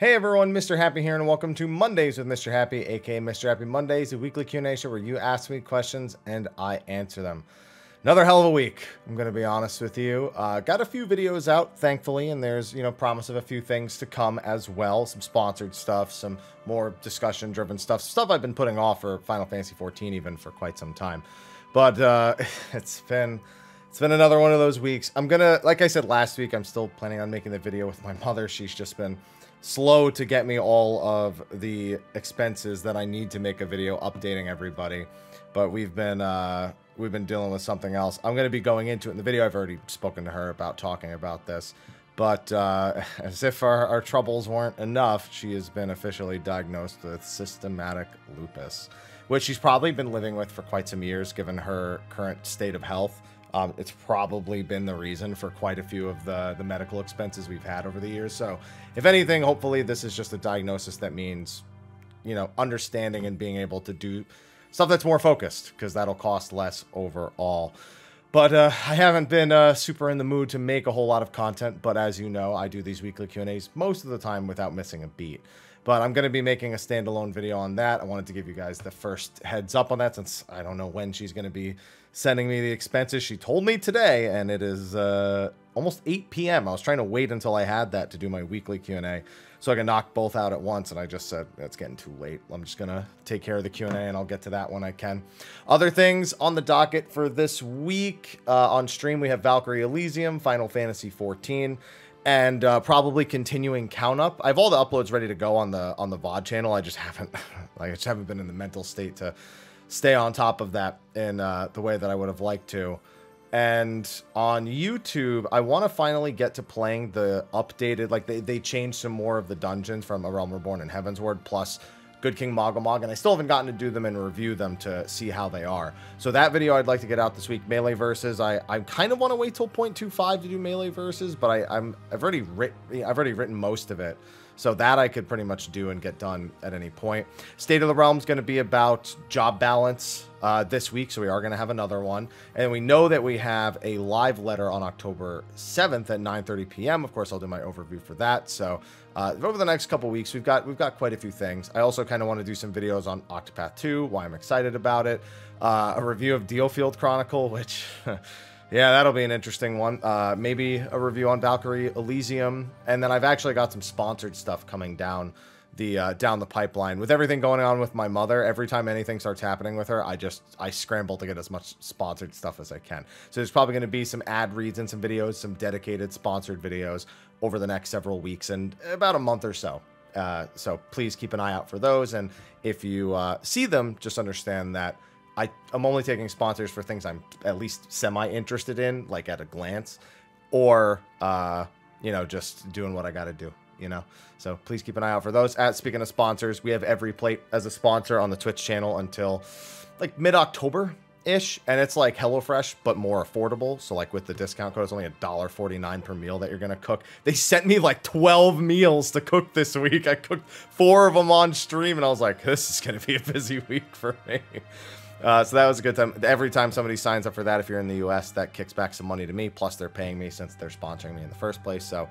Hey everyone, Mr. Happy here, and welcome to Mondays with Mr. Happy, aka Mr. Happy Mondays, a weekly Q&A show where you ask me questions and I answer them. Another hell of a week, I'm going to be honest with you. Got a few videos out, thankfully, and there's, promise of a few things to come as well. Some sponsored stuff, some more discussion-driven stuff I've been putting off for Final Fantasy XIV even for quite some time. But it's been another one of those weeks. I'm gonna, like I said last week, I'm still planning on making the video with my mother. She's just been slow to get me all of the expenses that I need to make a video updating everybody. But we've been dealing with something else. I'm going to be going into it in the video. I've already spoken to her about talking about this. But as if our troubles weren't enough, she has been officially diagnosed with systematic lupus, which she's probably been living with for quite some years, given her current state of health. It's probably been the reason for quite a few of the medical expenses we've had over the years. So, if anything, hopefully this is just a diagnosis that means, understanding and being able to do stuff that's more focused, because that'll cost less overall. But I haven't been super in the mood to make a whole lot of content, but as you know, I do these weekly Q&As most of the time without missing a beat. But I'm going to be making a standalone video on that. I wanted to give you guys the first heads up on that, since I don't know when she's going to be sending me the expenses. She told me today, and it is almost 8 p.m. I was trying to wait until I had that to do my weekly Q&A so I can knock both out at once, and I just said, it's getting too late. I'm just going to take care of the Q&A, and I'll get to that when I can. Other things on the docket for this week. On stream, we have Valkyrie Elysium, Final Fantasy XIV, and probably continuing Count Up. I have all the uploads ready to go on the VOD channel. I just haven't been in the mental state to stay on top of that in the way that I would have liked to. And on YouTube, I want to finally get to playing the updated, like they changed some more of the dungeons from A Realm Reborn and Heavensward, plus Good King Mogomog, and I still haven't gotten to do them and review them to see how they are. So that video I'd like to get out this week. Melee versus, I kind of want to wait till 0.25 to do melee versus, but I've already written most of it. So that I could pretty much do and get done at any point. State of the Realm is going to be about job balance this week, so we are going to have another one. And we know that we have a live letter on October 7th at 9:30 p.m. Of course, I'll do my overview for that. So over the next couple weeks, we've got quite a few things. I also kind of want to do some videos on Octopath 2, why I'm excited about it. A review of Dealfield Chronicle, which... yeah, that'll be an interesting one. Maybe a review on Valkyrie Elysium, and then I've actually got some sponsored stuff coming down the pipeline. With everything going on with my mother, every time anything starts happening with her, I scramble to get as much sponsored stuff as I can. So there's probably going to be some ad reads and some videos, some dedicated sponsored videos over the next several weeks and about a month or so. So please keep an eye out for those, and if you see them, just understand that I'm only taking sponsors for things I'm at least semi-interested in, like at a glance, or, just doing what I got to do, So please keep an eye out for those. Speaking of sponsors, we have Every Plate as a sponsor on the Twitch channel until, like, mid-October-ish, and it's like HelloFresh, but more affordable. So, like, with the discount code, it's only $1.49 per meal that you're going to cook. They sent me, like, 12 meals to cook this week. I cooked 4 of them on stream, and I was like, this is going to be a busy week for me. So that was a good time. Every time somebody signs up for that, if you're in the US, that kicks back some money to me. Plus, they're paying me since they're sponsoring me in the first place. So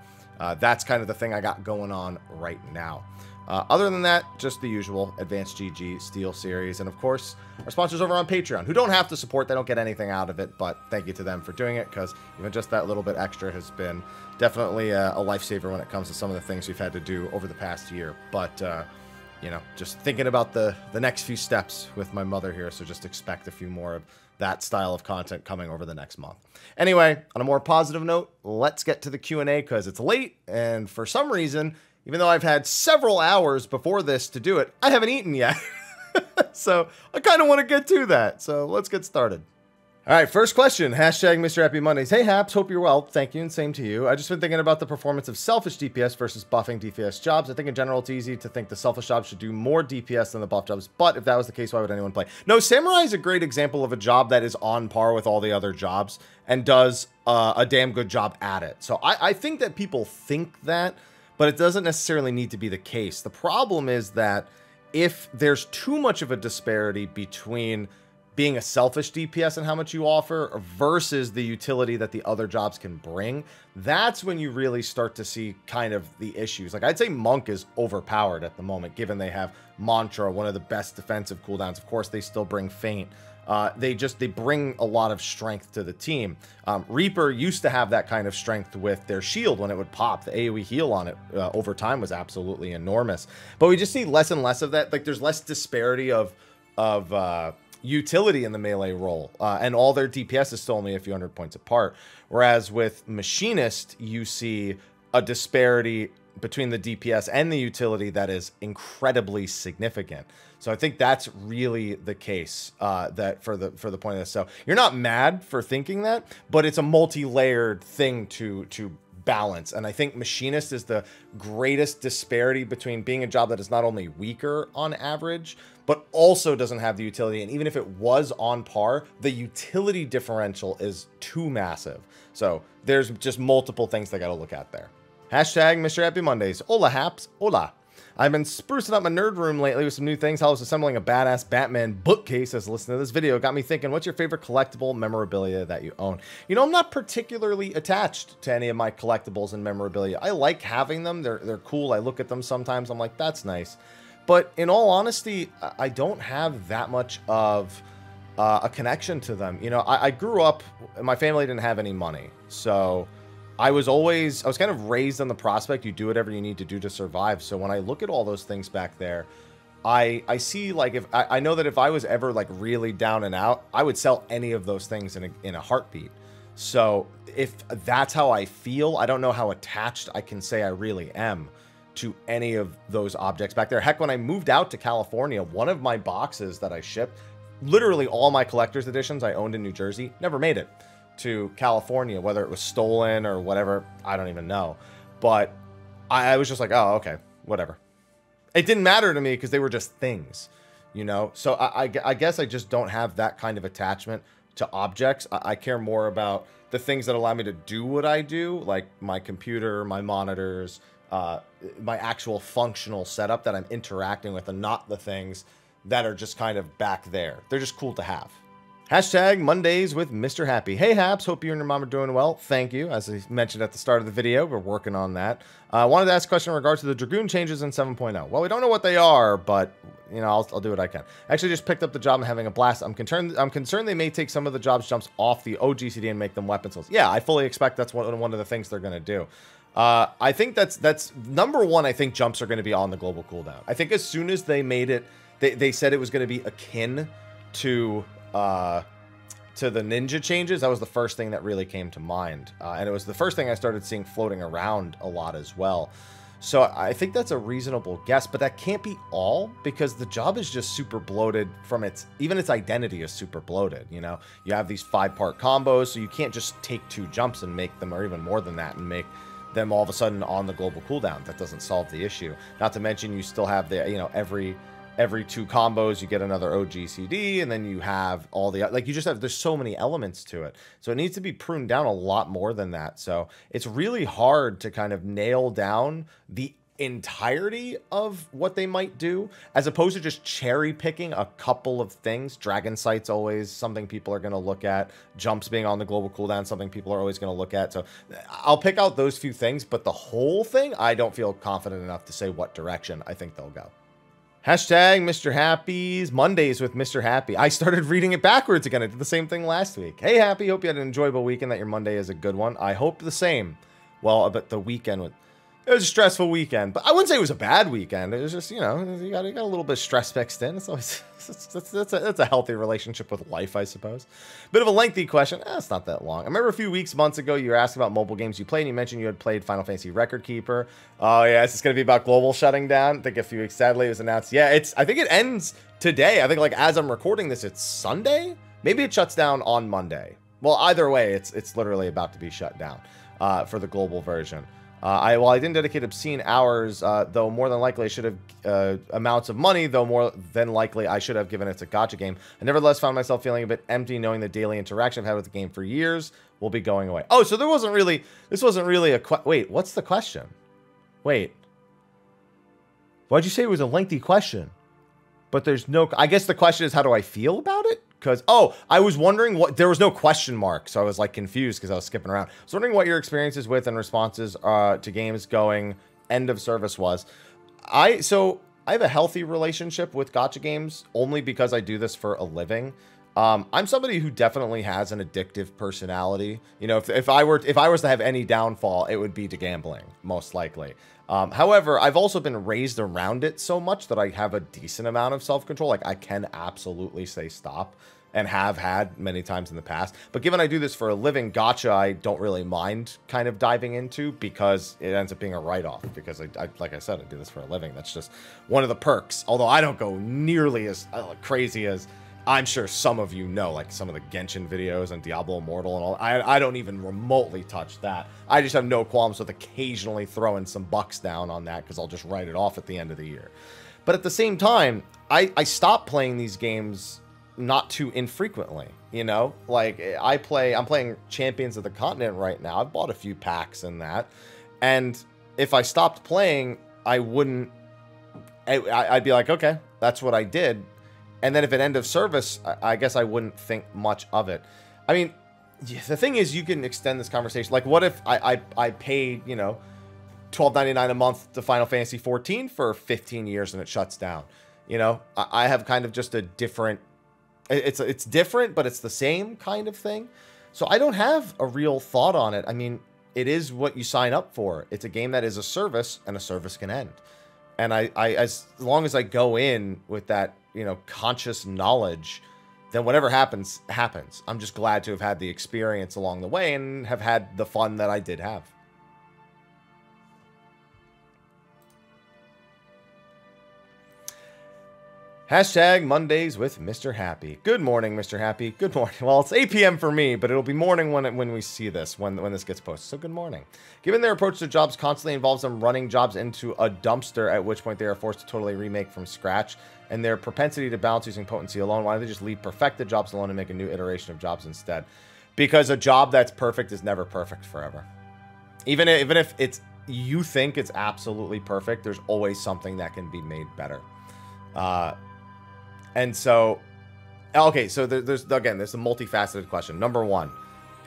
that's kind of the thing I got going on right now. Other than that, just the usual Advanced GG, Steel Series, and of course, our sponsors over on Patreon, who don't have to support. They don't get anything out of it, but thank you to them for doing it, because even just that little bit extra has been definitely a lifesaver when it comes to some of the things we've had to do over the past year. But just thinking about the next few steps with my mother here, so just expect a few more of that style of content coming over the next month. Anyway, on a more positive note, let's get to the Q&A, because it's late, and for some reason, even though I've had several hours before this to do it, I haven't eaten yet. So I kind of want to get to that, so let's get started. All right, first question, hashtag Mr. Happy Mondays. Hey, Haps, hope you're well. Thank you, and same to you. I just been thinking about the performance of selfish DPS versus buffing DPS jobs. I think in general, it's easy to think the selfish jobs should do more DPS than the buff jobs, but if that was the case, why would anyone play? No, Samurai is a great example of a job that is on par with all the other jobs and does a damn good job at it. So I think that people think that, but it doesn't necessarily need to be the case. The problem is that if there's too much of a disparity between being a selfish DPS and how much you offer versus the utility that the other jobs can bring, that's when you really start to see kind of the issues. Like, I'd say Monk is overpowered at the moment, given they have Mantra, one of the best defensive cooldowns. Of course, they still bring Feint. They bring a lot of strength to the team. Reaper used to have that kind of strength with their shield when it would pop. The AoE heal on it over time was absolutely enormous. But we just see less and less of that. Like, there's less disparity of utility in the melee role, and all their DPS is still only a few hundred points apart. Whereas with Machinist, you see a disparity between the DPS and the utility that is incredibly significant. So I think that's really the case that for the point of this. So you're not mad for thinking that, but it's a multi-layered thing to balance. And I think Machinist is the greatest disparity between being a job that is not only weaker on average, but also doesn't have the utility. And even if it was on par, the utility differential is too massive. So there's just multiple things that got to look at there. Hashtag Mr. Happy Mondays. Hola, Haps. Hola. I've been sprucing up my nerd room lately with some new things. I was assembling a badass Batman bookcase as listening to this video. It got me thinking, what's your favorite collectible memorabilia that you own? You know, I'm not particularly attached to any of my collectibles and memorabilia. I like having them. They're cool. I look at them sometimes. I'm like, that's nice. But in all honesty, I don't have that much of a connection to them. You know, I grew up, my family didn't have any money. So I was kind of raised on the prospect you do whatever you need to do to survive. So when I look at all those things back there, I see, like, if I know that if I was ever like really down and out, I would sell any of those things in a heartbeat. So if that's how I feel, I don't know how attached I can say I really am to any of those objects back there. Heck, when I moved out to California, one of my boxes that I shipped, literally all my collector's editions I owned in New Jersey, never made it to California, whether it was stolen or whatever, I don't even know. But I was just like, oh, okay, whatever. It didn't matter to me because they were just things, you know? So I guess I just don't have that kind of attachment to objects. I care more about the things that allow me to do what I do, like my computer, my monitors, my actual functional setup that I'm interacting with, and not the things that are just kind of back there. They're just cool to have. Hashtag Mondays with Mr. Happy. Hey, Haps. Hope you and your mom are doing well. Thank you. As I mentioned at the start of the video, we're working on that. I wanted to ask a question in regards to the Dragoon changes in 7.0. Well, we don't know what they are, but, you know, I'll do what I can. I actually just picked up the job and having a blast. I'm concerned they may take some of the jobs jumps off the OGCD and make them weapon skills. Yeah, I fully expect that's one of the things they're going to do. I think that's number one. I think jumps are going to be on the global cooldown. I think as soon as they made it, they said it was going to be akin to the ninja changes. That was the first thing that really came to mind. And it was the first thing I started seeing floating around a lot as well. So I think that's a reasonable guess, but that can't be all, because the job is just super bloated from even its identity is super bloated. You know, you have these 5-part combos, so you can't just take 2 jumps and make them, or even more than that, and make them all of a sudden on the global cooldown. That doesn't solve the issue. Not to mention you still have the, you know, every 2 combos you get another OGCD, and then you have all the, like, you just have, there's so many elements to it. So it needs to be pruned down a lot more than that. So it's really hard to kind of nail down the entirety of what they might do, as opposed to just cherry picking a couple of things. Dragon Sight's always something people are going to look at. Jumps being on the global cooldown, something people are always going to look at. So I'll pick out those few things, but the whole thing, I don't feel confident enough to say what direction I think they'll go. Hashtag Mr. Happy's Mondays with Mr. Happy. I started reading it backwards again. I did the same thing last week. Hey, Happy. Hope you had an enjoyable weekend, that your Monday is a good one. I hope the same. Well, but the weekend, it was a stressful weekend, but I wouldn't say it was a bad weekend. It was just, you know, you got a little bit of stress mixed in. It's always, that's a healthy relationship with life, I suppose. Bit of a lengthy question. It's not that long. I remember a few months ago, you were asked about mobile games you played, and you mentioned you had played Final Fantasy Record Keeper. Oh, yeah, it's going to be about global shutting down. I think a few weeks, sadly, it was announced. Yeah, I think it ends today. I think, like, as I'm recording this, it's Sunday? Maybe it shuts down on Monday. Well, either way, it's literally about to be shut down for the global version. While I didn't dedicate obscene hours, though more than likely I should have amounts of money, though more than likely I should have, given it's a gacha game. I nevertheless found myself feeling a bit empty, knowing the daily interaction I've had with the game for years will be going away. Oh, so this wasn't really a wait, what's the question? Wait. Why'd you say it was a lengthy question? But there's no, I guess the question is, how do I feel about it? Because, oh, I was wondering what, there was no question mark, so I was like confused because I was skipping around. I was wondering what your experiences with and responses to games going end of service was. So I have a healthy relationship with gacha games only because I do this for a living. I'm somebody who definitely has an addictive personality. You know, if I was to have any downfall, it would be to gambling, most likely. However, I've also been raised around it so much that I have a decent amount of self-control. Like, I can absolutely say stop, and have had many times in the past. But given I do this for a living, gacha I don't really mind kind of diving into because it ends up being a write-off. Because, like I said, I do this for a living. That's just one of the perks. Although I don't go nearly as crazy as I'm sure some of you know, like some of the Genshin videos and Diablo Immortal and all. I don't even remotely touch that. I just have no qualms with occasionally throwing some bucks down on that because I'll just write it off at the end of the year. But at the same time, I stopped playing these games not too infrequently, you know? Like, I'm playing Champions of the Continent right now. I've bought a few packs in that. And if I stopped playing, I'd be like, okay, that's what I did. And then if it end of service, I guess I wouldn't think much of it. I mean, the thing is, you can extend this conversation. Like, what if I paid, you know, $12.99 a month to Final Fantasy XIV for 15 years and it shuts down? You know, I have kind of just a different... It's different, but it's the same kind of thing. So I don't have a real thought on it. I mean, it is what you sign up for. It's a game that is a service, and a service can end. And as long as I go in with that, you know, conscious knowledge, then whatever happens, happens. I'm just glad to have had the experience along the way and have had the fun that I did have. Hashtag Mondays with Mr. Happy. Good morning, Mr. Happy. Good morning. Well, it's 8 p.m. for me, but it'll be morning when we see this, when this gets posted. So good morning. Given their approach to jobs constantly involves them running jobs into a dumpster, at which point they are forced to totally remake from scratch, and their propensity to balance using potency alone, why don't they just leave perfected jobs alone and make a new iteration of jobs instead? Because a job that's perfect is never perfect forever. Even if you think it's absolutely perfect, there's always something that can be made better. And so, okay, so there's a multifaceted question. Number one,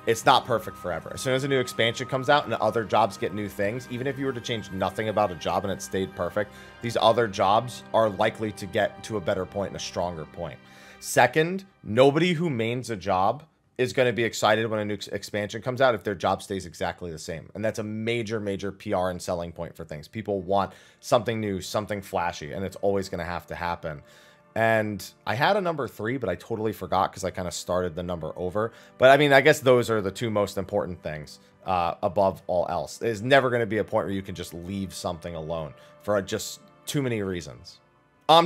it's not perfect forever. As soon as a new expansion comes out and other jobs get new things, even if you were to change nothing about a job and it stayed perfect, these other jobs are likely to get to a better point and a stronger point. Second, nobody who mains a job is going to be excited when a new expansion comes out if their job stays exactly the same. And that's a major, major PR and selling point for things. People want something new, something flashy, and it's always going to have to happen. And I had a number 3, but I totally forgot because I kind of started the number over. But I mean, I guess those are the two most important things above all else. There's never going to be a point where you can just leave something alone for just too many reasons.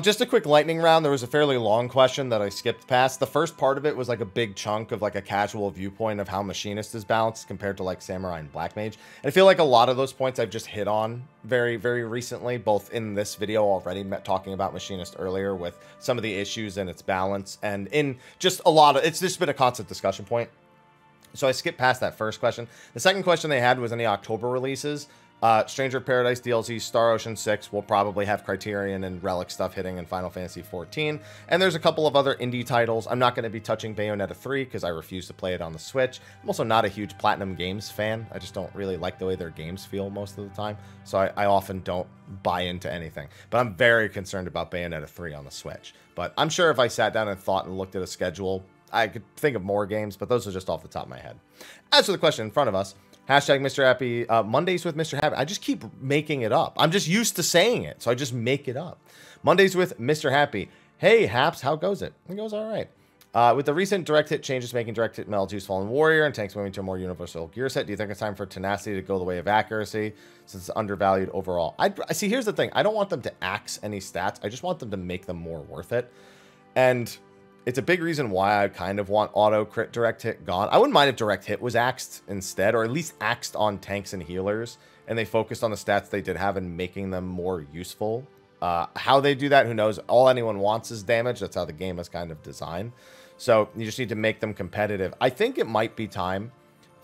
Just a quick lightning round. There was a fairly long question that I skipped past. The first part of it was like a big chunk of like a casual viewpoint of how Machinist is balanced compared to like Samurai and Black Mage. And I feel like a lot of those points I've just hit on very, very recently, both in this video already, talking about Machinist earlier with some of the issues and its balance, and in just a lot of, it's just been a constant discussion point. So I skipped past that first question. The second question they had was any October releases. Stranger of Paradise DLC, Star Ocean 6 will probably have Criterion and Relic stuff hitting in Final Fantasy XIV. And there's a couple of other indie titles. I'm not going to be touching Bayonetta 3 because I refuse to play it on the Switch. I'm also not a huge Platinum Games fan. I just don't really like the way their games feel most of the time. So I often don't buy into anything. But I'm very concerned about Bayonetta 3 on the Switch. But I'm sure if I sat down and thought and looked at a schedule, I could think of more games, but those are just off the top of my head. As for the question in front of us, hashtag Mr. Happy, Mondays with Mr. Happy. I just keep making it up. I'm just used to saying it, so I just make it up. Mondays with Mr. Happy. Hey, Haps, how goes it? It goes all right. With the recent direct hit changes making direct hit Metal Juice Fallen Warrior and tanks moving to a more universal gear set, do you think it's time for Tenacity to go the way of accuracy since it's undervalued overall? See, here's the thing. I don't want them to axe any stats. I just want them to make them more worth it. And it's a big reason why I kind of want auto crit direct hit gone. I wouldn't mind if direct hit was axed instead, or at least axed on tanks and healers, and they focused on the stats they did have and making them more useful. How they do that, who knows? All anyone wants is damage. That's how the game is kind of designed. So you just need to make them competitive. I think it might be time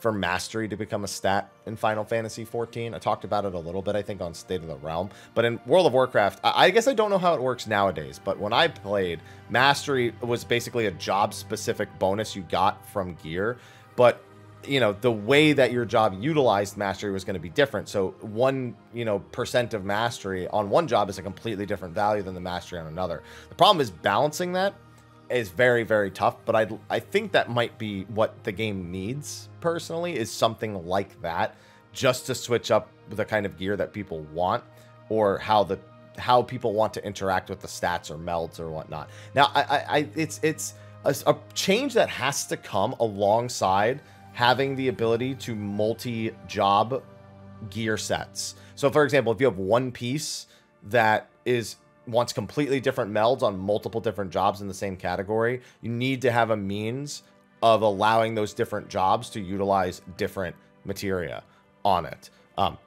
for mastery to become a stat in Final Fantasy XIV. I talked about it a little bit, I think, on State of the Realm. But in World of Warcraft, I guess I don't know how it works nowadays, but when I played, mastery was basically a job-specific bonus you got from gear. But, you know, the way that your job utilized mastery was going to be different. So 1% of mastery on one job is a completely different value than the mastery on another. The problem is balancing that is very, very tough, but I think that might be what the game needs, personally, is something like that, just to switch up the kind of gear that people want, or how people want to interact with the stats or melds or whatnot. Now, it's a change that has to come alongside having the ability to multi-job gear sets. So, for example, if you have one piece that wants completely different melds on multiple different jobs in the same category, you need to have a means of allowing those different jobs to utilize different materia on it.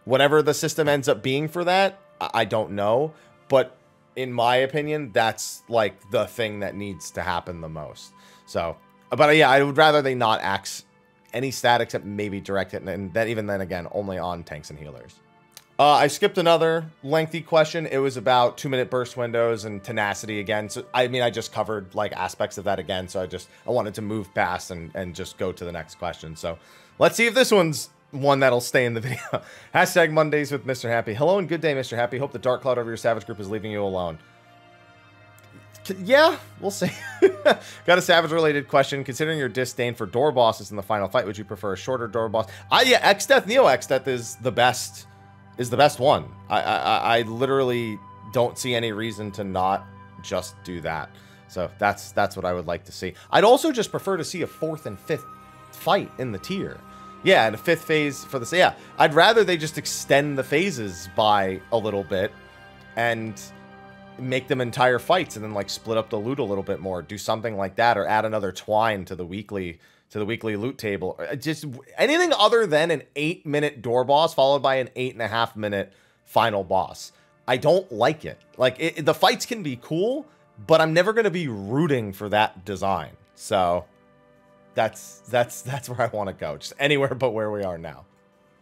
Whatever the system ends up being for that, I don't know, but in my opinion, that's like the thing that needs to happen the most. So, but yeah, I would rather they not axe any stat except maybe direct hit, and that even then again only on tanks and healers. I skipped another lengthy question. It was about 2-minute burst windows and tenacity again. So, I mean, I just covered like aspects of that again. So I wanted to move past and just go to the next question. So let's see if this one's one that'll stay in the video. Hashtag Mondays with Mr. Happy. Hello and good day, Mr. Happy. Hope the dark cloud over your savage group is leaving you alone. Yeah, we'll see. Got a savage related question. Considering your disdain for door bosses in the final fight, would you prefer a shorter door boss? Yeah, X-Death, Neo X-Death is the best one. I literally don't see any reason to not just do that. So that's what I would like to see. I'd also just prefer to see a 4th and 5th fight in the tier. Yeah, and a 5th phase for this. Yeah, I'd rather they just extend the phases by a little bit and make them entire fights, and then like split up the loot a little bit more. Do something like that, or add another twine to the weekly loot table. Just anything other than an 8-minute door boss followed by an 8.5-minute final boss. I don't like it. Like the fights can be cool, but I'm never going to be rooting for that design. So that's where I want to go. Just anywhere but where we are now.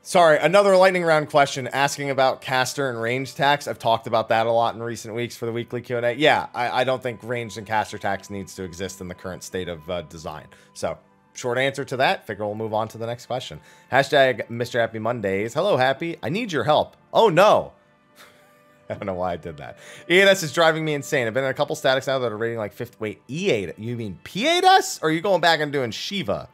Sorry, another lightning round question asking about caster and range tax. I've talked about that a lot in recent weeks for the weekly Q&A. Yeah, I don't think ranged and caster tax needs to exist in the current state of design. So short answer to that. Figure we'll move on to the next question. Hashtag Mr. Happy Mondays. Hello, Happy. I need your help. Oh, no. I don't know why I did that. E8S is driving me insane. I've been in a couple statics now that are rating like 5th. Wait, E8? You mean P8S? Or are you going back and doing Shiva?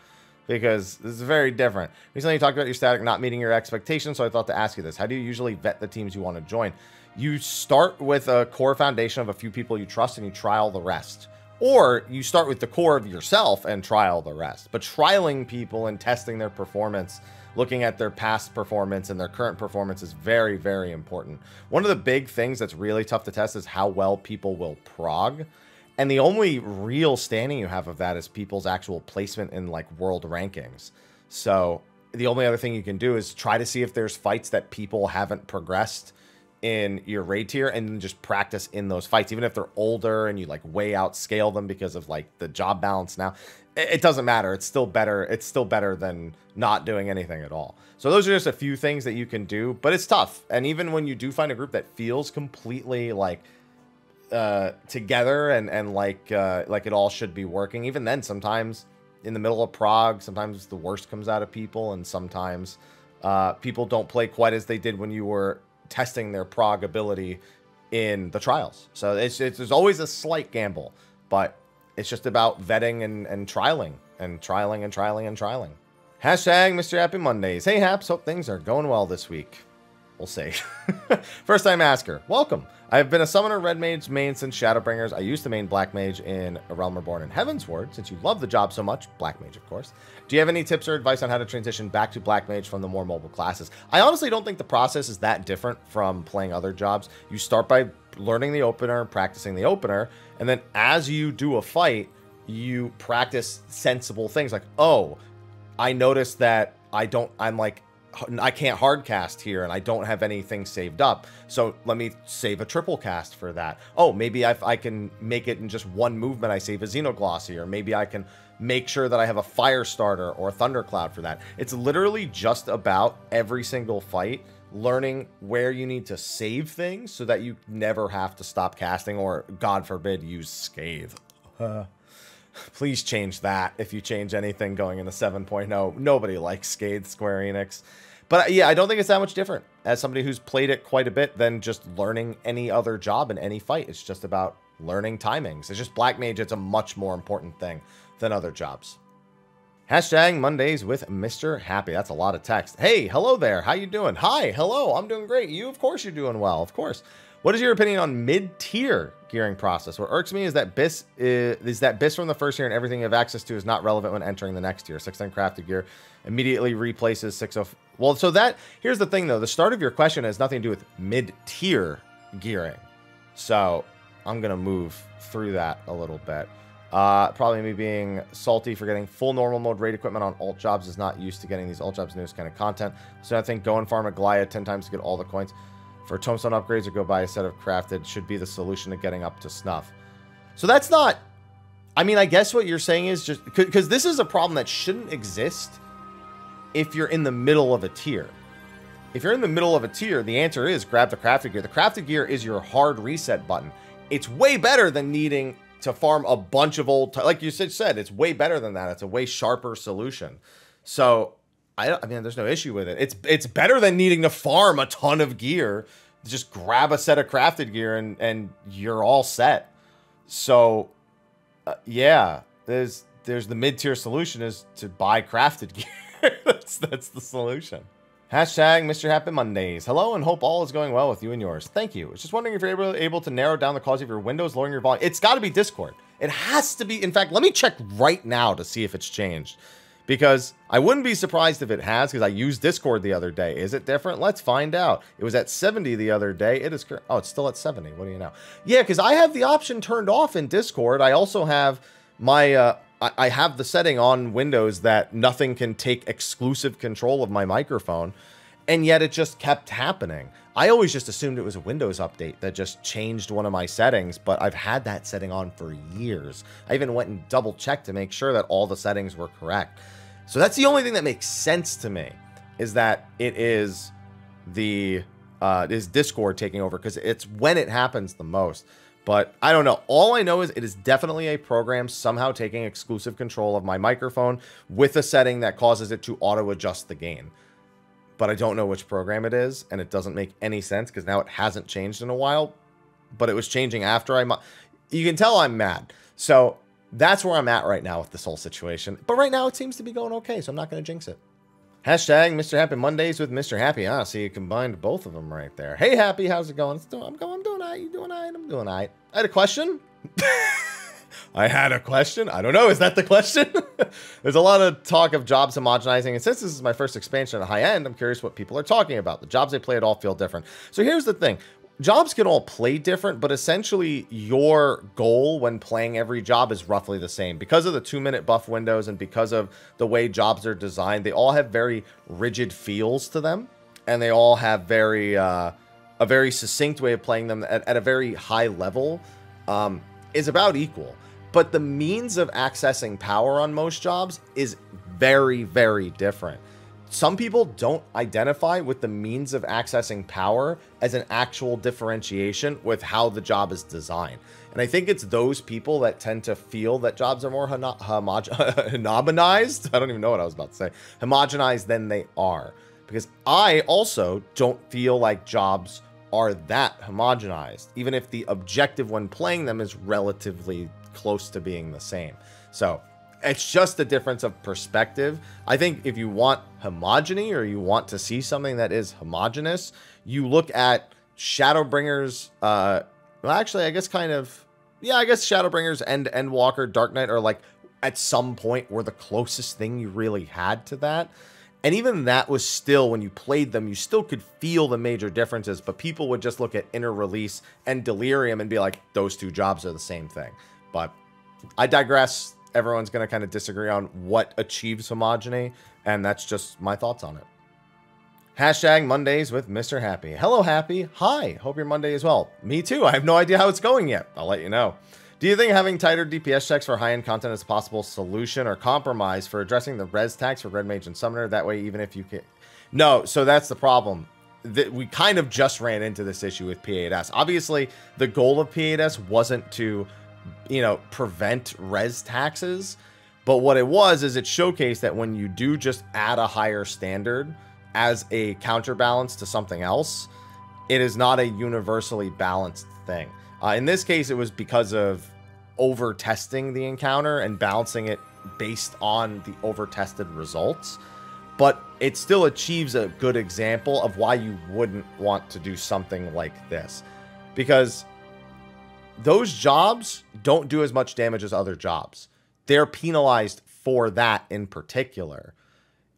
Because this is very different. Recently, you talked about your static not meeting your expectations, so I thought to ask you this. How do you usually vet the teams you want to join? You start with a core foundation of a few people you trust, and you trial the rest. Or you start with the core of yourself and trial the rest. But trialing people and testing their performance, looking at their past performance and their current performance is very, very important. One of the big things that's really tough to test is how well people will prog. And the only real standing you have of that is people's actual placement in like world rankings. So the only other thing you can do is try to see if there's fights that people haven't progressed in your raid tier, and then just practice in those fights, even if they're older and you like way outscale them because of like the job balance now. It doesn't matter. It's still better. It's still better than not doing anything at all. So those are just a few things that you can do, but it's tough. And even when you do find a group that feels completely like together and like it all should be working, even then sometimes in the middle of prog, sometimes the worst comes out of people, and sometimes people don't play quite as they did when you were testing their prog ability in the trials. So there's always a slight gamble, but it's just about vetting and trialing and trialing and trialing and trialing. Hashtag Mr. Happy Mondays. Hey Haps, hope things are going well this week. We'll see. First time asker, welcome. I've been a summoner red mage main since Shadowbringers. I used to main black mage in A Realm Reborn and Heavensward, since you love the job so much. Black mage, of course. Do you have any tips or advice on how to transition back to black mage from the more mobile classes? I honestly don't think the process is that different from playing other jobs. You start by learning the opener, practicing the opener, and then as you do a fight, you practice sensible things like, oh, I noticed that I can't hard cast here and I don't have anything saved up. So let me save a triple cast for that. Oh, maybe I can make it in just one movement. I save a Xenoglossy, or maybe I can make sure that I have a fire starter or a thundercloud for that. It's literally just about every single fight learning where you need to save things so that you never have to stop casting or, God forbid, use Scathe. Please change that if you change anything going into 7.0. Nobody likes Scathe, Square Enix. But yeah, I don't think it's that much different as somebody who's played it quite a bit than just learning any other job in any fight. It's just about learning timings. It's just Black Mage. It's a much more important thing than other jobs. Hashtag Mondays with Mr. Happy. That's a lot of text. Hey, hello there. How you doing? Hi, hello. I'm doing great. You, of course, you're doing well. Of course. What is your opinion on mid-tier gearing process? What irks me is that BIS from the first tier and everything you have access to is not relevant when entering the next tier. 610 crafted gear immediately replaces 60. Well, so that here's the thing though. The start of your question has nothing to do with mid-tier gearing. So I'm gonna move through that a little bit. Probably me being salty for getting full normal mode raid equipment on alt jobs is not used to getting these alt jobs newest kind of content. So I think go and farm a Goliath 10 times to get all the coins. For tombstone upgrades or go buy a set of crafted should be the solution to getting up to snuff. So that's not, I mean, I guess what you're saying is just, because this is a problem that shouldn't exist if you're in the middle of a tier. If you're in the middle of a tier, the answer is grab the crafted gear. The crafted gear is your hard reset button. It's way better than needing to farm a bunch of old, like you said, it's way better than that. It's a way sharper solution. So I mean, there's no issue with it. It's better than needing to farm a ton of gear. Just grab a set of crafted gear and you're all set. So, yeah, there's the mid-tier solution is to buy crafted gear. that's the solution. Hashtag Mr. Happy Mondays. Hello and hope all is going well with you and yours. Thank you. I was just wondering if you're able to narrow down the cause of your Windows lowering your volume. It's got to be Discord. It has to be. In fact, let me check right now to see if it's changed. Because I wouldn't be surprised if it has, because I used Discord the other day. Is it different? Let's find out. It was at 70 the other day. It is, oh, it's still at 70. What do you know? Yeah, because I have the option turned off in Discord. I also have my, I have the setting on Windows that nothing can take exclusive control of my microphone, and yet it just kept happening. I always just assumed it was a Windows update that just changed one of my settings, but I've had that setting on for years. I even went and double checked to make sure that all the settings were correct. So that's the only thing that makes sense to me, is that it is the is Discord taking over, because it's when it happens the most. But I don't know. All I know is it is definitely a program somehow taking exclusive control of my microphone with a setting that causes it to auto adjust the gain. But I don't know which program it is, and it doesn't make any sense because now it hasn't changed in a while. But it was changing after you can tell I'm mad. So that's where I'm at right now with this whole situation. But right now it seems to be going okay, so I'm not going to jinx it. Hashtag Mr. Happy Mondays with Mr. Happy. Ah, so you combined both of them right there. Hey, Happy, how's it going? I'm doing all right. You doing all right? I'm doing all right. I had a question. I had a question. I don't know. Is that the question? There's a lot of talk of jobs homogenizing. And since this is my first expansion at high end, I'm curious what people are talking about. The jobs they play at all feel different. So here's the thing. Jobs can all play different, but essentially your goal when playing every job is roughly the same. Because of the 2-minute buff windows and because of the way jobs are designed, they all have very rigid feels to them. And they all have a very succinct way of playing them at a very high level is about equal. But the means of accessing power on most jobs is very, very different. Some people don't identify with the means of accessing power as an actual differentiation with how the job is designed. And I think it's those people that tend to feel that jobs are more homogenized. I don't even know what I was about to say. Homogenized than they are. Because I also don't feel like jobs are that homogenized, even if the objective when playing them is relatively close to being the same. So it's just a difference of perspective. I think if you want homogeny or you want to see something that is homogeneous, you look at Shadowbringers. Well, actually, I guess kind of, yeah, I guess Shadowbringers and Endwalker, Dark Knight are like at some point were the closest thing you really had to that. And even that was still, when you played them, you still could feel the major differences, but people would just look at Inner Release and Delirium and be like, those two jobs are the same thing. But I digress. Everyone's going to kind of disagree on what achieves homogeny, and that's just my thoughts on it. Hashtag Mondays with Mr. Happy. Hello, Happy. Hi. Hope your Monday is well. Me too. I have no idea how it's going yet. I'll let you know. Do you think having tighter DPS checks for high-end content is a possible solution or compromise for addressing the res tax for Red Mage and Summoner? That way, even if you can... No, so that's the problem. We kind of just ran into this issue with P8S. Obviously, the goal of P8S wasn't to, you know, prevent res taxes, but what it was is it showcased that when you do just add a higher standard as a counterbalance to something else, it is not a universally balanced thing. In this case, it was because of over-testing the encounter and balancing it based on the over-tested results. But it still achieves a good example of why you wouldn't want to do something like this. Because those jobs don't do as much damage as other jobs. They're penalized for that in particular.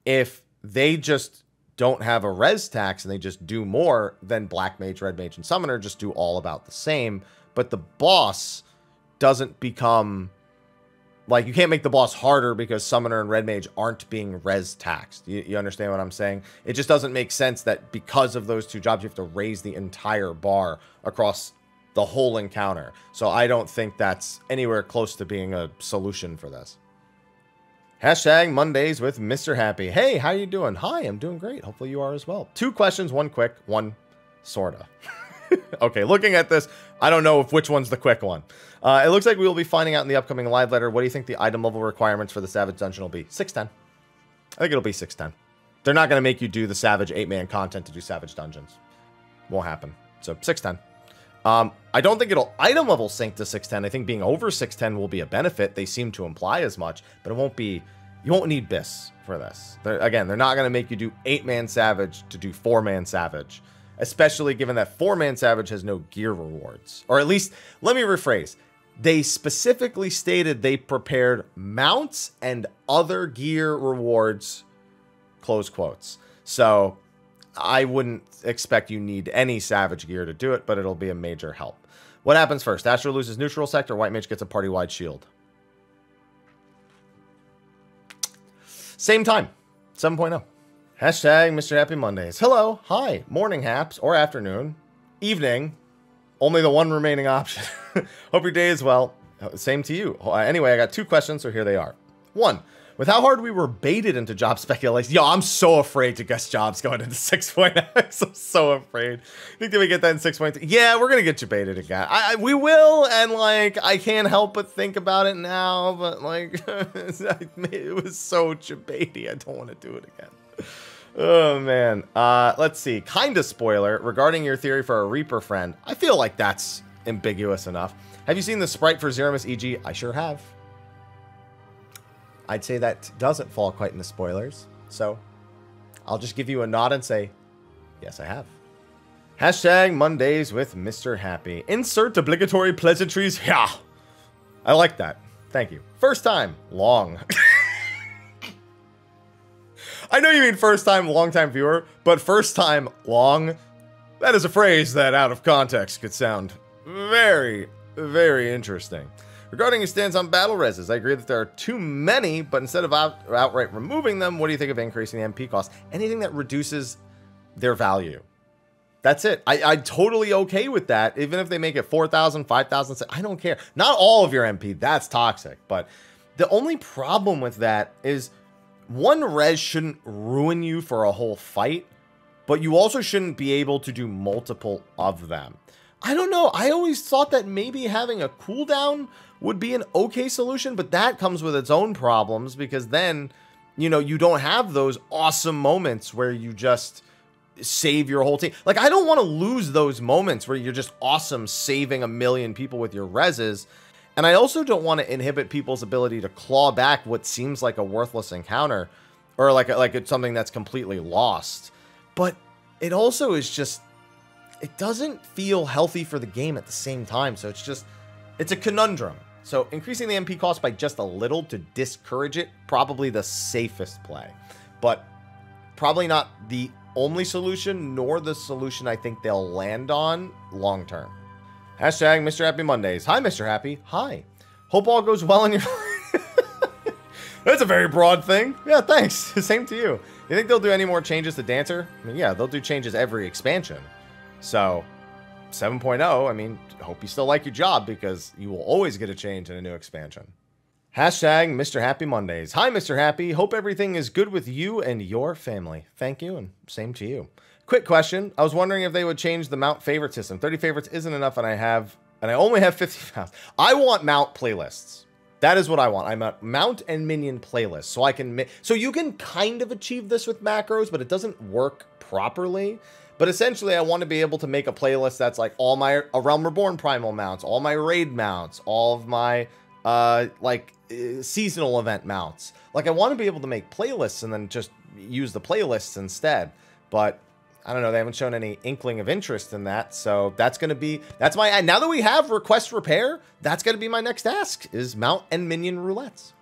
If they just don't have a res tax and they just do more, then Black Mage, Red Mage, and Summoner just do all about the same. But the boss doesn't become... Like, you can't make the boss harder because Summoner and Red Mage aren't being res taxed. You understand what I'm saying? It just doesn't make sense that because of those two jobs, you have to raise the entire bar across the whole encounter. So I don't think that's anywhere close to being a solution for this. Hashtag Mondays with Mr. Happy. Hey, how you doing? Hi, I'm doing great. Hopefully you are as well. 2 questions, 1 quick, 1 sorta. Okay, looking at this, I don't know which one's the quick one. It looks like we will be finding out in the upcoming live letter. What do you think the item level requirements for the Savage Dungeon will be? 610. I think it'll be 610. They're not going to make you do the Savage 8-man content to do Savage Dungeons. Won't happen. So 610. I don't think it'll item level sync to 610. I think being over 610 will be a benefit. They seem to imply as much, but it won't be... You won't need BIS for this. Again, they're not going to make you do 8-man Savage to do 4-man Savage. Especially given that 4-man Savage has no gear rewards. Or at least, let me rephrase. They specifically stated they prepared mounts and other gear rewards, close quotes. So, I wouldn't expect you need any Savage gear to do it, but it'll be a major help. What happens first? Astro loses neutral sector, White Mage gets a party-wide shield. Same time, 7.0. Hashtag Mr. Happy Mondays. Hello, hi, morning haps, or afternoon, evening, only the one remaining option. Hope your day is well. Same to you. Anyway, I got 2 questions, so here they are. 1, with how hard we were baited into job speculation. Yo, I'm so afraid to guess jobs going into 6.x. I'm so afraid. Think that we get that in 6.3? Yeah, we're gonna get you baited again. We will, and like, I can't help but think about it now, but like, it was so debatey. I don't want to do it again. Oh, man. Let's see. Kinda spoiler. Regarding your theory for a Reaper friend, I feel like that's ambiguous enough. Have you seen the sprite for Zeramus EG? I sure have. I'd say that doesn't fall quite into spoilers. So, I'll just give you a nod and say, yes, I have. Hashtag Mondays with Mr. Happy. Insert obligatory pleasantries. Yeah. I like that. Thank you. First time. Long. I know you mean first time, long time viewer, but first time, long, that is a phrase that out of context could sound very, very interesting. Regarding your stance on battle reses, I agree that there are too many, but instead of outright removing them, what do you think of increasing the MP cost? Anything that reduces their value. That's it. I'm totally okay with that, even if they make it 4,000, 5,000, I don't care. Not all of your MP, that's toxic, but the only problem with that is... One res shouldn't ruin you for a whole fight, but you also shouldn't be able to do multiple of them. I don't know. I always thought that maybe having a cooldown would be an okay solution, but that comes with its own problems because then, you know, you don't have those awesome moments where you just save your whole team. Like, I don't want to lose those moments where you're just awesome saving a million people with your reses. And I also don't want to inhibit people's ability to claw back what seems like a worthless encounter or like it's something that's completely lost. But it also is just, it doesn't feel healthy for the game at the same time. So it's a conundrum. So increasing the MP cost by just a little to discourage it, probably the safest play, but probably not the only solution, nor the solution I think they'll land on long term. Hashtag Mr. Happy Mondays. Hi, Mr. Happy. Hi. Hope all goes well in your... That's a very broad thing. Yeah, thanks. Same to you. You think they'll do any more changes to Dancer? I mean, yeah, they'll do changes every expansion. So, 7.0, I mean, hope you still like your job because you will always get a change in a new expansion. Hashtag Mr. Happy Mondays. Hi, Mr. Happy. Hope everything is good with you and your family. Thank you, and same to you. Quick question. I was wondering if they would change the mount favorite system. 30 favorites isn't enough, and I only have 50 mounts. I want mount playlists. That is what I want. I want mount and minion playlists, so I can so you can kind of achieve this with macros, but it doesn't work properly. But essentially, I want to be able to make a playlist that's like all my A Realm Reborn primal mounts, all my raid mounts, all of my seasonal event mounts. Like, I want to be able to make playlists and then just use the playlists instead. But I don't know, they haven't shown any inkling of interest in that. So that's going to be, now that we have request repair, that's going to be my next task, is mount and minion roulettes.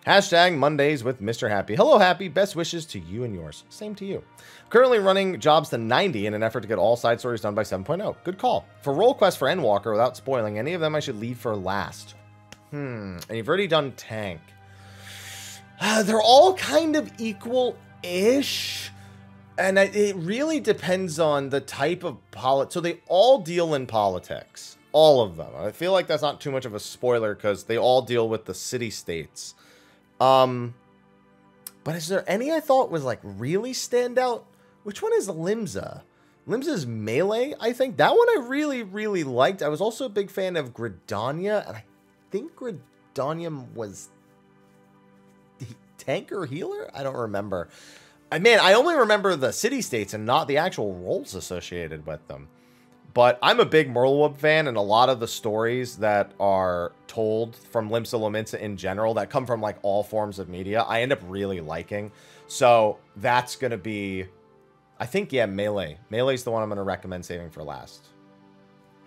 Hashtag Mondays with Mr. Happy. Hello, Happy. Best wishes to you and yours. Same to you. Currently running jobs to 90 in an effort to get all side stories done by 7.0. Good call. For role quest for Endwalker, without spoiling any of them, I should leave for last. And you've already done tank. They're all kind of equal-ish. And it really depends on the type of politics. So they all deal in politics. All of them. I feel like that's not too much of a spoiler because they all deal with the city-states. But is there any I thought was like really stand out? Which one is Limsa? Limsa's melee, I think. That one I really, really liked. I was also a big fan of Gridania, and I think Gridania was tank or healer? I don't remember. I only remember the city-states and not the actual roles associated with them. But I'm a big Mrhappy fan, and a lot of the stories that are told from Limsa Lominsa in general that come from like all forms of media, I end up really liking. So that's going to be, I think, yeah, Melee. Melee's the one I'm going to recommend saving for last.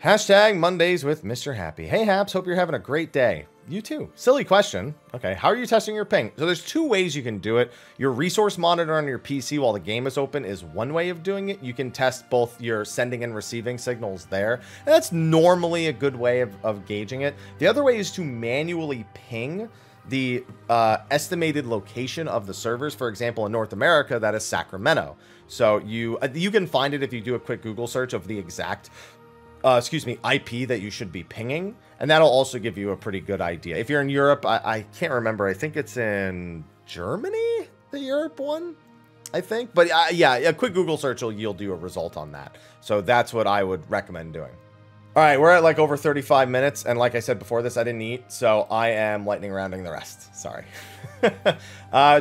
Hashtag Mondays with Mr. Happy. Hey, Haps, hope you're having a great day. You too. Silly question. Okay, how are you testing your ping? So there's two ways you can do it. Your resource monitor on your PC while the game is open is one way of doing it. You can test both your sending and receiving signals there. And that's normally a good way of gauging it. The other way is to manually ping the estimated location of the servers. For example, in North America, that is Sacramento. So you can find it if you do a quick Google search of the exact IP that you should be pinging. And that'll also give you a pretty good idea. If you're in Europe, I can't remember. I think it's in Germany, the Europe one, I think. But yeah, a quick Google search will yield you a result on that. So that's what I would recommend doing. All right, we're at like over 35 minutes. And like I said before this, I didn't eat. So I am lightning rounding the rest. Sorry.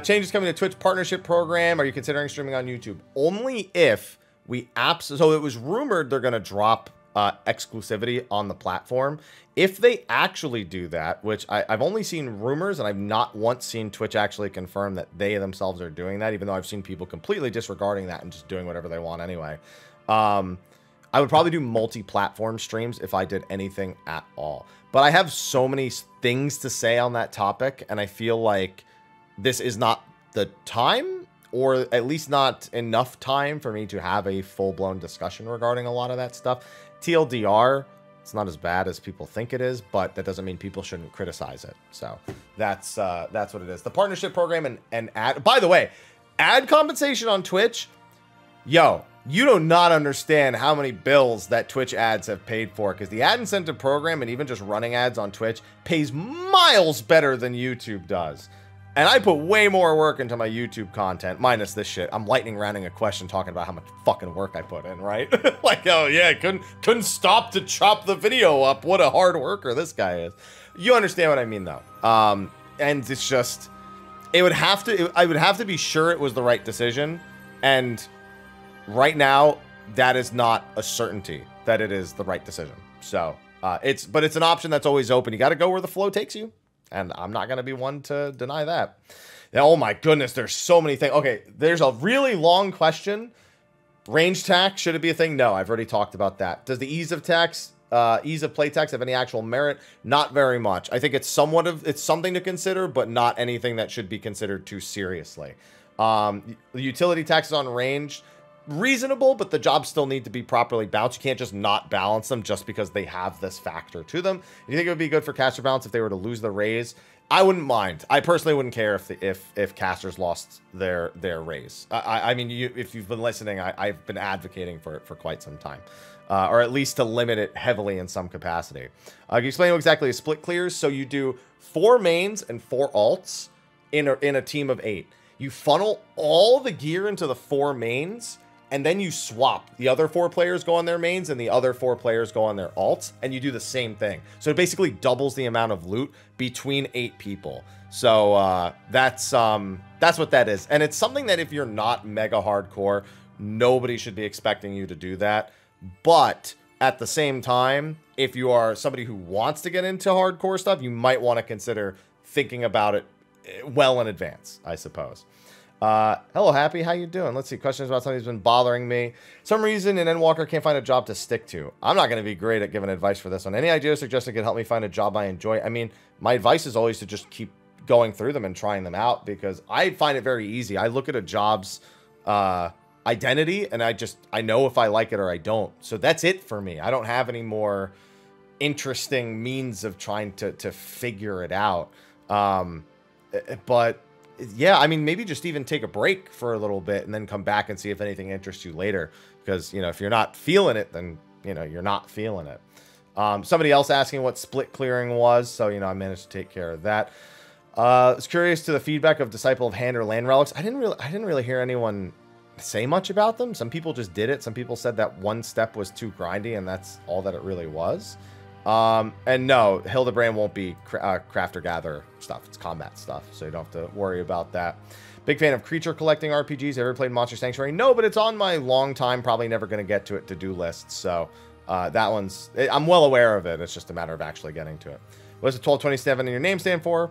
Changes coming to Twitch partnership program. Are you considering streaming on YouTube? Only if we so it was rumored they're going to drop exclusivity on the platform. If they actually do that, which I've only seen rumors, and I've not once seen Twitch actually confirm that they themselves are doing that, even though I've seen people completely disregarding that and just doing whatever they want anyway. I would probably do multi-platform streams if I did anything at all. But I have so many things to say on that topic, and I feel like this is not the time, or at least not enough time for me to have a full-blown discussion regarding a lot of that stuff. TLDR, it's not as bad as people think it is, but that doesn't mean people shouldn't criticize it. So that's what it is. The partnership program and ad. By the way, ad compensation on Twitch, yo, you do not understand how many bills that Twitch ads have paid for, because the ad incentive program and even just running ads on Twitch pays miles better than YouTube does. And I put way more work into my YouTube content, minus this shit. I'm lightning rounding a question talking about how much fucking work I put in, right? Like, oh yeah, couldn't stop to chop the video up. What a hard worker this guy is. You understand what I mean, though. And it's just, I would have to be sure it was the right decision. And right now, that is not a certainty that it is the right decision. So, but it's an option that's always open. You got to go where the flow takes you. And I'm not going to be one to deny that. Now, oh my goodness, there's so many things. Okay, there's a really long question. Range tax, should it be a thing? No, I've already talked about that. Does the ease of play tax have any actual merit? Not very much. I think it's something to consider, but not anything that should be considered too seriously. The utility taxes on range, reasonable, but the jobs still need to be properly balanced. You can't just not balance them just because they have this factor to them. You think it would be good for caster balance if they were to lose the raise? I wouldn't mind. I personally wouldn't care if casters lost their raise. I mean, if you've been listening, I've been advocating for it for quite some time, or at least to limit it heavily in some capacity. Can you explain what exactly a split clears? So you do 4 mains and 4 alts in a team of 8. You funnel all the gear into the 4 mains, and then you swap. The other 4 players go on their mains, and the other 4 players go on their alts, and you do the same thing. So it basically doubles the amount of loot between 8 people. So that's what that is. And it's something that if you're not mega hardcore, nobody should be expecting you to do that. But at the same time, if you are somebody who wants to get into hardcore stuff, you might want to consider thinking about it well in advance, I suppose. Hello, Happy. How you doing? Let's see. Questions about something that's been bothering me. Some reason an Endwalker can't find a job to stick to. I'm not going to be great at giving advice for this one. Any idea or suggestion could help me find a job I enjoy? I mean, my advice is always to just keep going through them and trying them out, because I find it very easy. I look at a job's identity, and I know if I like it or I don't. So that's it for me. I don't have any more interesting means of trying to figure it out. But yeah, I mean, maybe just even take a break for a little bit and then come back and see if anything interests you later. Because, you know, if you're not feeling it, then, you know, you're not feeling it. Somebody else asking what split clearing was. So, you know, I managed to take care of that. I was curious to the feedback of Disciple of Hand or Land Relics. I didn't really hear anyone say much about them. Some people just did it. Some people said that one step was too grindy, and that's all that it really was. And no, Hildebrand won't be crafter gatherer stuff. It's combat stuff, so you don't have to worry about that. Big fan of creature collecting RPGs. Ever played Monster Sanctuary? No, but it's on my long time, probably never going to get to it to-do list. So that one's, I'm well aware of it. It's just a matter of actually getting to it. What does the 1227 in your name stand for?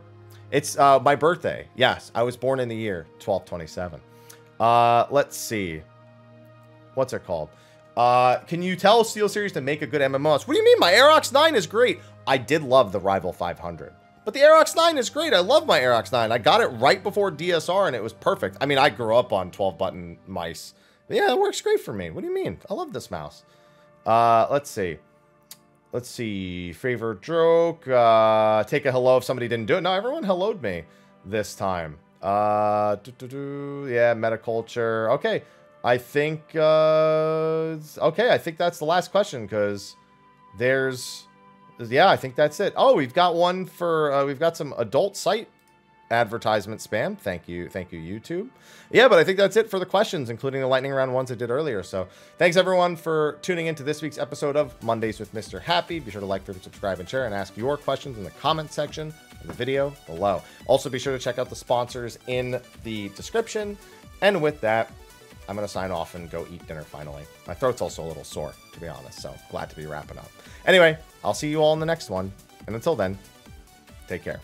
It's my birthday. Yes, I was born in the year 1227. Let's see. What's it called? Can you tell SteelSeries to make a good MMOs? What do you mean? My Aerox 9 is great. I did love the Rival 500. But the Aerox 9 is great. I love my Aerox 9. I got it right before DSR, and it was perfect. I mean, I grew up on 12-button mice. But yeah, it works great for me. What do you mean? I love this mouse. Let's see. Let's see. Favorite joke. Take a hello if somebody didn't do it. No, everyone helloed me this time. Yeah, metaculture. Okay. I think, okay, I think that's the last question, because there's, yeah, I think that's it. Oh, we've got one for, we've got some adult site advertisement spam. Thank you, YouTube. Yeah, but I think that's it for the questions, including the lightning round ones I did earlier. So thanks, everyone, for tuning into this week's episode of Mondays with Mr. Happy. Be sure to like, favorite, subscribe, and share, and ask your questions in the comment section of the video below. Also, be sure to check out the sponsors in the description. And with that, I'm going to sign off and go eat dinner finally. My throat's also a little sore, to be honest, so glad to be wrapping up. Anyway, I'll see you all in the next one. And until then, take care.